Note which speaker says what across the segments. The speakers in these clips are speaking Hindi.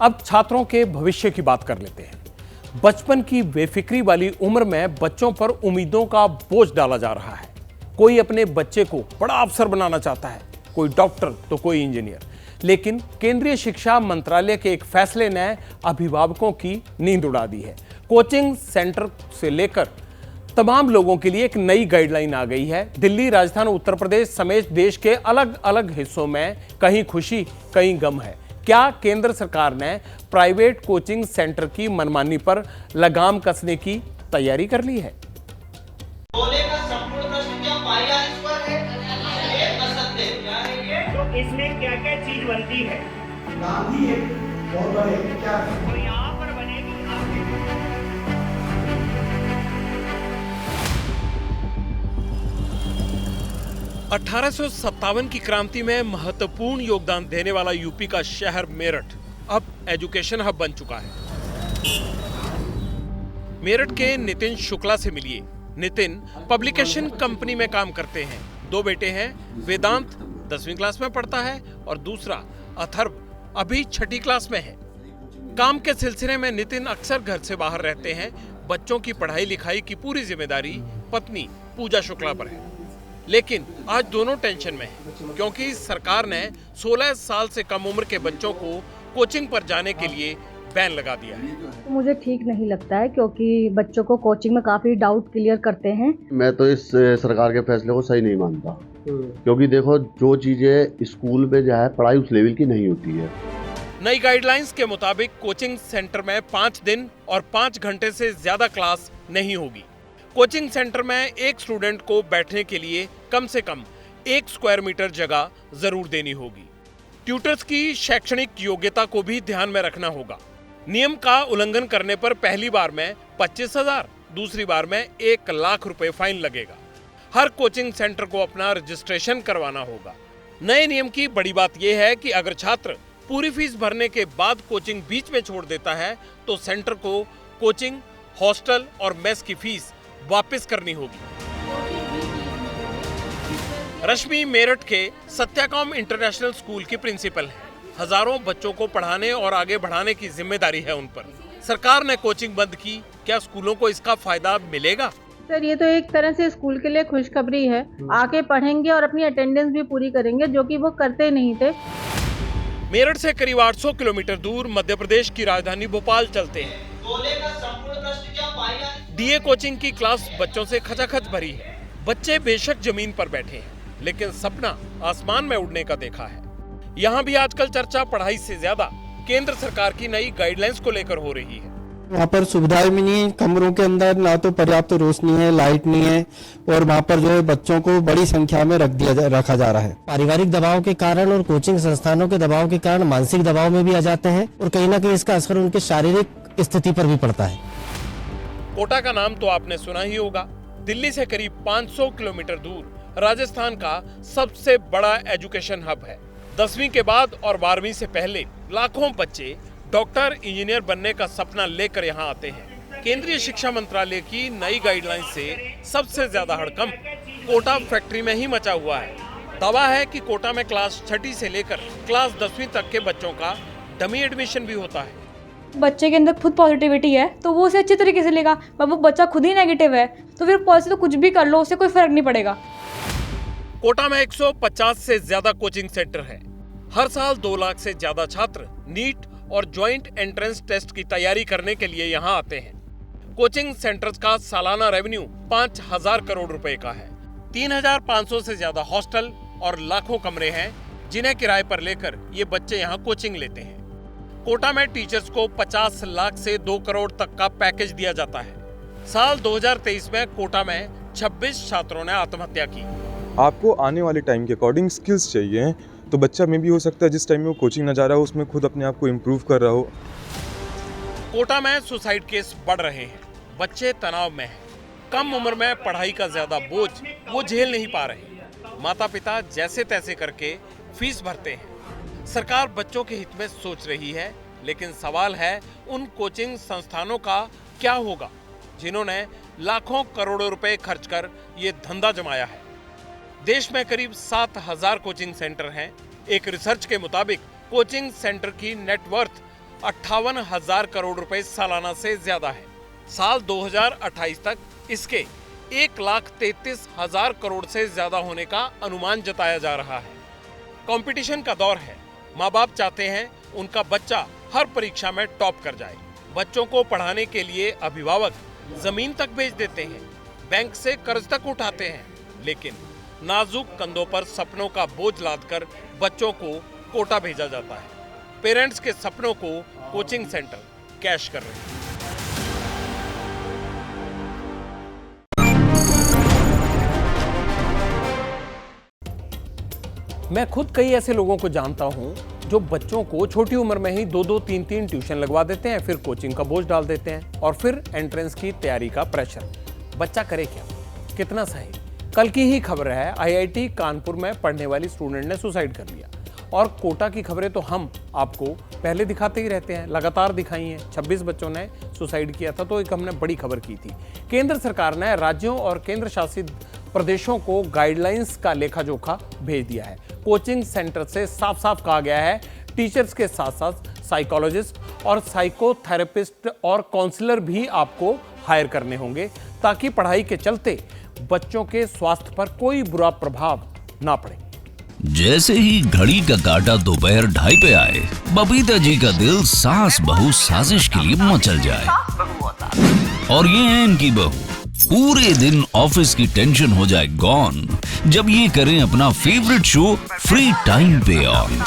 Speaker 1: अब छात्रों के भविष्य की बात कर लेते हैं। बचपन की बेफिक्री वाली उम्र में बच्चों पर उम्मीदों का बोझ डाला जा रहा है। कोई अपने बच्चे को बड़ा अफसर बनाना चाहता है, कोई डॉक्टर तो कोई इंजीनियर। लेकिन केंद्रीय शिक्षा मंत्रालय के एक फैसले ने अभिभावकों की नींद उड़ा दी है। कोचिंग सेंटर से लेकर तमाम लोगों के लिए एक नई गाइडलाइन आ गई है। दिल्ली, राजस्थान, उत्तर प्रदेश समेत देश के अलग अलग हिस्सों में कहीं खुशी कहीं गम है। क्या केंद्र सरकार ने प्राइवेट कोचिंग सेंटर की मनमानी पर लगाम कसने की तैयारी कर ली है?
Speaker 2: तो इसमें क्या क्या चीज बनती है?
Speaker 3: गांधी है, बहुत बड़े क्या
Speaker 2: तो यहाँ पर बनेगी
Speaker 1: 1857 की क्रांति में महत्वपूर्ण योगदान देने वाला यूपी का शहर मेरठ अब एजुकेशन हब बन चुका है। मेरठ के नितिन शुक्ला से मिलिए। नितिन पब्लिकेशन कंपनी में काम करते हैं। 2 बेटे हैं। वेदांत 10वीं क्लास में पढ़ता है और दूसरा अथर्व अभी 6ठी क्लास में है। काम के सिलसिले में नितिन अक्सर घर से बाहर रहते हैं। बच्चों की पढ़ाई लिखाई की पूरी जिम्मेदारी पत्नी पूजा शुक्ला पर है। लेकिन आज दोनों टेंशन में हैं, क्योंकि सरकार ने 16 साल से कम उम्र के बच्चों को कोचिंग पर जाने के लिए बैन लगा दिया है।
Speaker 4: मुझे ठीक नहीं लगता है, क्योंकि बच्चों को कोचिंग में काफी डाउट क्लियर करते हैं।
Speaker 5: मैं तो इस सरकार के फैसले को सही नहीं मानता, क्योंकि देखो जो चीजें स्कूल में जो है पढ़ाई उस लेवल की नहीं होती है।
Speaker 1: नई गाइडलाइंस के मुताबिक कोचिंग सेंटर में 5 दिन और 5 घंटे से ज्यादा क्लास नहीं होगी। कोचिंग सेंटर में एक स्टूडेंट को बैठने के लिए कम से कम 1 स्क्वायर मीटर जगह जरूर देनी होगी। ट्यूटर्स की शैक्षणिक योग्यता को भी ध्यान में रखना होगा। नियम का उल्लंघन करने पर पहली बार में 25,000, दूसरी बार में 1 लाख रुपए फाइन लगेगा। हर कोचिंग सेंटर को अपना रजिस्ट्रेशन करवाना होगा। नए नियम की बड़ी बात यह है कि अगर छात्र पूरी फीस भरने के बाद कोचिंग बीच में छोड़ देता है तो सेंटर को कोचिंग, हॉस्टल और मेस की फीस वापस करनी होगी। रश्मि मेरठ के सत्याकॉम इंटरनेशनल स्कूल की प्रिंसिपल है। हजारों बच्चों को पढ़ाने और आगे बढ़ाने की जिम्मेदारी है उन पर। सरकार ने कोचिंग बंद की, क्या स्कूलों को इसका फायदा मिलेगा?
Speaker 4: सर, ये तो एक तरह से स्कूल के लिए खुशखबरी है। आके पढ़ेंगे और अपनी अटेंडेंस भी पूरी करेंगे, जो कि वो करते नहीं थे।
Speaker 1: मेरठ से करीब 800 किलोमीटर दूर मध्य प्रदेश की राजधानी भोपाल चलते हैं। डीए कोचिंग की क्लास बच्चों से खचाखच भरी है। बच्चे बेशक जमीन पर बैठे हैं, लेकिन सपना आसमान में उड़ने का देखा है। यहाँ भी आजकल चर्चा पढ़ाई से ज्यादा केंद्र सरकार की नई गाइडलाइंस को लेकर हो रही है।
Speaker 6: वहाँ पर सुविधाएं भी नहीं है, कमरों के अंदर ना तो पर्याप्त रोशनी है, लाइट नहीं है, और वहाँ पर जो है बच्चों को बड़ी संख्या में रखा जा रहा है।
Speaker 7: पारिवारिक दबाव के कारण और कोचिंग संस्थानों के दबाव के कारण मानसिक दबाव में भी आ जाते हैं, और कहीं ना कहीं इसका असर उनके शारीरिक स्थिति पर भी पड़ता है।
Speaker 1: कोटा का नाम तो आपने सुना ही होगा। दिल्ली से करीब 500 किलोमीटर दूर राजस्थान का सबसे बड़ा एजुकेशन हब है। 10वीं के बाद और 12वीं से पहले लाखों बच्चे डॉक्टर, इंजीनियर बनने का सपना लेकर यहाँ आते हैं। केंद्रीय शिक्षा मंत्रालय की नई गाइडलाइन से सबसे ज्यादा हड़कंप कोटा फैक्ट्री में ही मचा हुआ है। दावा है कि कोटा में क्लास 6ठी से लेकर क्लास 10वीं तक के बच्चों का डमी एडमिशन भी होता है।
Speaker 8: बच्चे के अंदर खुद पॉजिटिविटी है तो वो उसे अच्छे तरीके से लेगा, पर वो बच्चा खुद ही नेगेटिव है तो फिर पॉलिसी तो कुछ भी कर लो, उससे कोई फर्क नहीं पड़ेगा।
Speaker 1: कोटा में 150 से ज्यादा कोचिंग सेंटर है। हर साल 2 लाख से ज्यादा छात्र नीट और ज्वाइंट एंट्रेंस टेस्ट की तैयारी करने के लिए यहाँ आते हैं। कोचिंग सेंटर्स का सालाना रेवेन्यू 5,000 करोड़ रुपए का है। 3,500 से ज्यादा हॉस्टल और लाखों कमरे हैं, जिन्हें किराए पर लेकर ये बच्चे यहाँ कोचिंग लेते हैं। कोटा में टीचर्स को 50 लाख से 2 करोड़ तक का पैकेज दिया जाता है। साल 2023 में कोटा में 26 छात्रों ने आत्महत्या की।
Speaker 9: आपको आने वाले टाइम के अकॉर्डिंग स्किल्स चाहिए, तो बच्चा में भी हो सकता है जिस टाइम में वो कोचिंग ना जा रहा हो उसमें खुद अपने आप को इम्प्रूव कर रहा हो।
Speaker 1: कोटा में सुसाइड केस बढ़ रहे हैं। बच्चे तनाव में हैं। कम उम्र में पढ़ाई का ज्यादा बोझ वो झेल नहीं पा रहे। माता पिता जैसे तैसे करके फीस भरते हैं। सरकार बच्चों के हित में सोच रही है, लेकिन सवाल है उन कोचिंग संस्थानों का क्या होगा जिन्होंने लाखों करोड़ों रुपए खर्च कर ये धंधा जमाया है। देश में करीब 7,000 कोचिंग सेंटर हैं। एक रिसर्च के मुताबिक कोचिंग सेंटर की नेटवर्थ 58,000 करोड़ रुपए सालाना से ज्यादा है। साल 2028 तक इसके 1,33,000 करोड़ से ज्यादा होने का अनुमान जताया जा रहा है। कंपटीशन का दौर है। माँ बाप चाहते हैं उनका बच्चा हर परीक्षा में टॉप कर जाए। बच्चों को पढ़ाने के लिए अभिभावक जमीन तक बेच देते हैं, बैंक से कर्ज तक उठाते हैं, लेकिन नाजुक कंधों पर सपनों का बोझ लादकर बच्चों को कोटा भेजा जाता है। पेरेंट्स के सपनों को कोचिंग सेंटर कैश कर रहे हैं। मैं खुद कई ऐसे लोगों को जानता हूं जो बच्चों को छोटी उम्र में ही 2-2, 3-3 ट्यूशन लगवा देते हैं, फिर कोचिंग का बोझ डाल देते हैं और फिर एंट्रेंस की तैयारी का प्रेशर। बच्चा करे क्या, कितना सही। कल की ही खबर है, IIT कानपुर में पढ़ने वाली स्टूडेंट ने सुसाइड कर लिया। और कोटा की खबरें तो हम आपको पहले दिखाते ही रहते हैं, लगातार दिखाई हैं। 26 बच्चों ने सुसाइड किया था, तो एक हमने बड़ी खबर की थी। केंद्र सरकार ने राज्यों और केंद्र शासित प्रदेशों को गाइडलाइंस का लेखा जोखा भेज दिया है। कोचिंग सेंटर से साफ साफ कहा गया है, टीचर्स के साथ साथ साइकोलॉजिस्ट और साइकोथेरेपिस्ट और काउंसलर भी आपको हायर करने होंगे, ताकि पढ़ाई के चलते बच्चों के स्वास्थ्य पर कोई बुरा प्रभाव ना पड़े।
Speaker 10: जैसे ही घड़ी का काटा दोपहर 2:30 पे आए, बबीता जी का दिल सास बहू साजिश के लिए मचल जाए। और ये है इनकी बहू, पूरे दिन ऑफिस की टेंशन हो जाए गॉन जब ये करें अपना फेवरेट शो फ्री टाइम पे ऑन।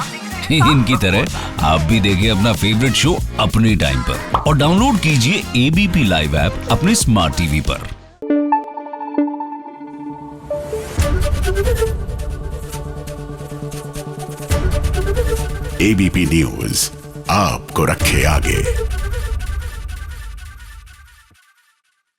Speaker 10: इनकी तरह आप भी देखें अपना फेवरेट शो अपने टाइम पर और डाउनलोड कीजिए ABP लाइव ऐप अपने स्मार्ट टीवी पर।
Speaker 11: ABP न्यूज आपको रखे आगे।